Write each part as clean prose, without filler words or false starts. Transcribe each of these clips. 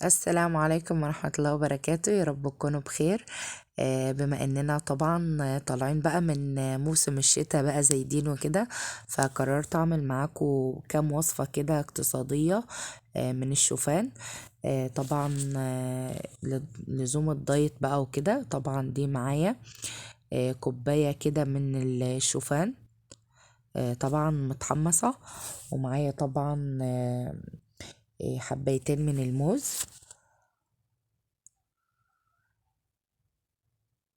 السلام عليكم ورحمة الله وبركاته، يا رب تكونوا بخير. بما اننا طبعا طالعين بقى من موسم الشتاء بقى زايدين وكده، فقررت اعمل معاكم كام وصفة كده اقتصادية من الشوفان. طبعا لزوم الدايت بقى وكده. طبعا دي معايا كوباية كده من الشوفان، طبعا متحمصة. ومعايا طبعا حبايتين من الموز.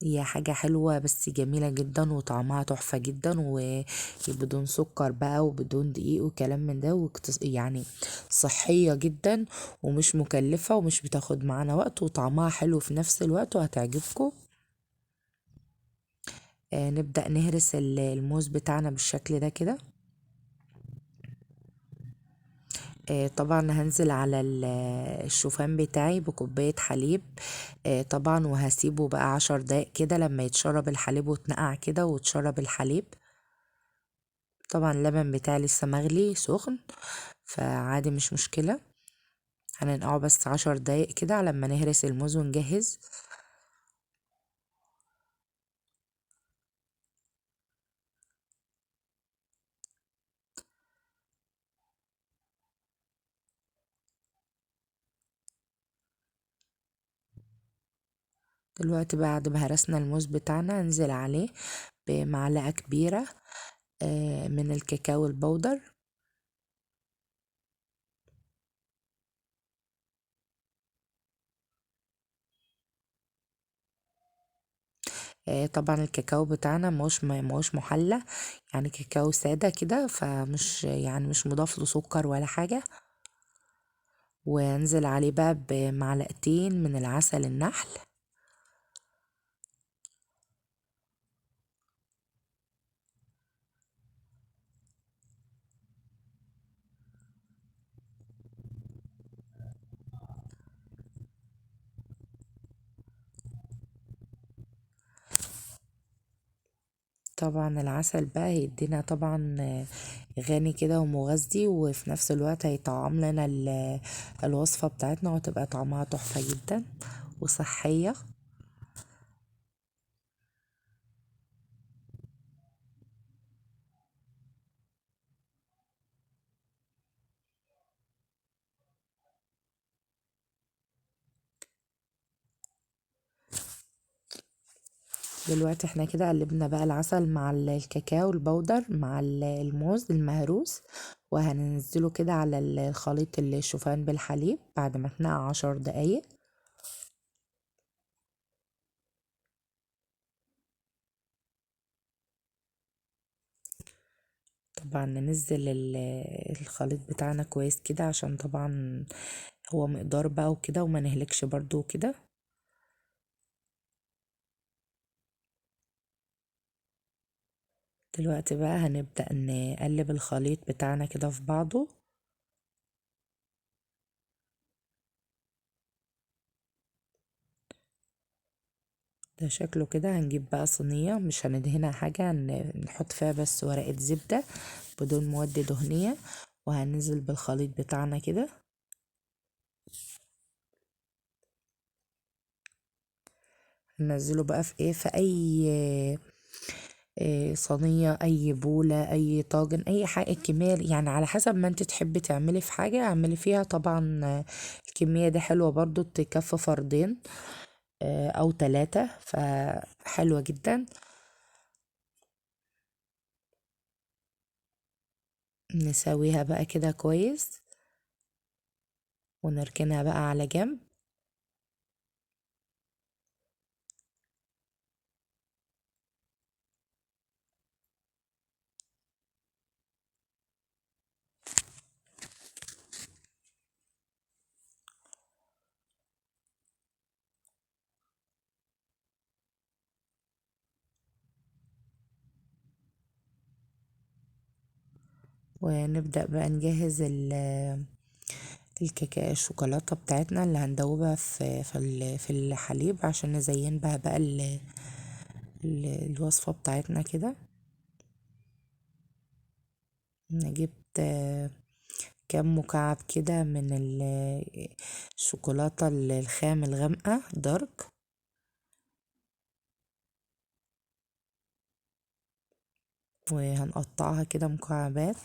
هي حاجة حلوة بس جميلة جدا وطعمها تحفة جدا، وبدون سكر بقى وبدون دقيق وكلام من ده، يعني صحية جدا ومش مكلفة ومش بتاخد معانا وقت وطعمها حلو في نفس الوقت وهتعجبكم. نبدأ نهرس الموز بتاعنا بالشكل ده كده. طبعا هنزل على الشوفان بتاعي بكوباية حليب. طبعا وهسيبه بقى 10 دقايق كده لما يتشرب الحليب وتنقع كده وتشرب الحليب. طبعا اللبن بتاعي لسه مغلي سخن، فعادي مش مشكلة. هننقعه بس 10 دقايق كده على ما نهرس الموز ونجهز. دلوقتي بعد ما هرسنا الموز بتاعنا هنزل عليه بمعلقة كبيرة من الكاكاو البودر. طبعا الكاكاو بتاعنا مش محلى، يعني كاكاو سادة كده، فمش يعني مش مضاف له سكر ولا حاجة. وانزل عليه بقى بمعلقتين من العسل النحل. طبعا العسل بقى هيدينا طبعا غني كده ومغذي، وفي نفس الوقت هيطعم لنا الوصفة بتاعتنا وتبقى طعمها تحفة جدا وصحية. دلوقتي احنا كده قلبنا بقى العسل مع الكاكاو البودر مع الموز المهروس، وهننزله كده على الخليط الشوفان بالحليب بعد ما اتنقع 10 دقايق. طبعا ننزل الخليط بتاعنا كويس كده عشان طبعا هو مقدار بقى وكده وما نهلكش برضو وكده. دلوقتي بقى هنبدأ نقلب الخليط بتاعنا كده في بعضه. ده شكله كده. هنجيب بقى صينية مش هندهنها حاجة، نحط فيها بس ورقة زبدة بدون مواد دهنية، وهننزل بالخليط بتاعنا كده. هننزله بقى في ايه، في اي صينية، اي بولة، اي طاجن، اي حاجة. الكمية يعني على حسب ما انت تحبي تعملي في حاجة اعملي فيها. طبعا الكمية دي حلوة برضو تكفي فردين او 3، فحلوة جدا. نسويها بقى كده كويس ونركنها بقى على جنب. ونبدأ بقى نجهز الكاكاو الشوكولاتة بتاعتنا اللي هندوبها في الحليب عشان نزين بقى الوصفة بتاعتنا كده. انا جبت كام مكعب كده من الشوكولاتة الخام الغامقة دارك، وهنقطعها كده مكعبات.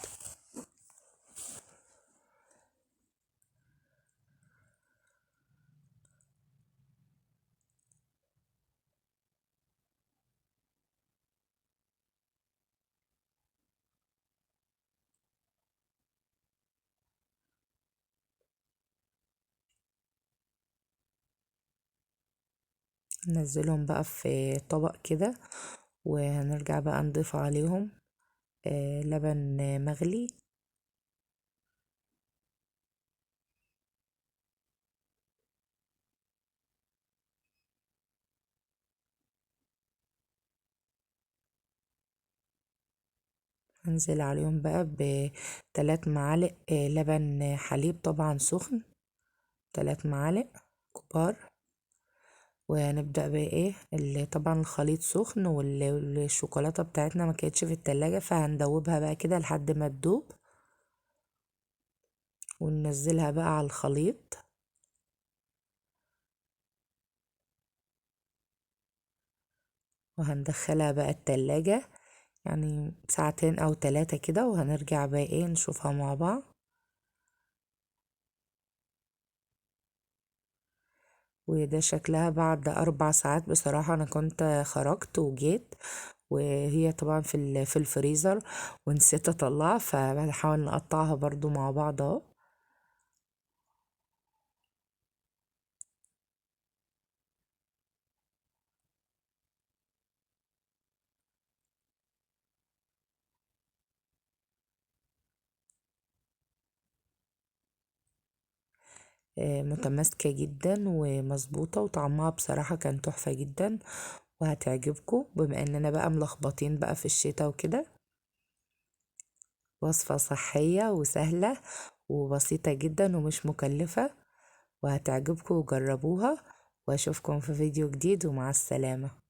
ننزلهم بقى في طبق كده، وهنرجع بقى نضيف عليهم لبن مغلي. هنزل عليهم بقى ب3 معالق لبن حليب طبعا سخن، 3 معالق كبار. وهنبدأ بقى ايه طبعا الخليط سخن، والشوكولاتة بتاعتنا ما كانتش في التلاجة، فهندوبها بقى كده لحد ما تدوب، وننزلها بقى على الخليط. وهندخلها بقى التلاجة يعني ساعتين او 3 كده، وهنرجع بقى ايه نشوفها مع بعض. وده شكلها بعد 4 ساعات. بصراحة انا كنت خرجت وجيت، وهي طبعا في الفريزر، ونسيت اطلعها، فبنحاول نقطعها برضو مع بعض اهو. متماسكة جدا ومظبوطة، وطعمها بصراحة كان تحفة جدا، وهتعجبكم بما اننا بقى ملخبطين بقى في الشتاء وكده. وصفة صحية وسهلة وبسيطة جدا ومش مكلفة، وهتعجبكم وجربوها. واشوفكم في فيديو جديد، ومع السلامة.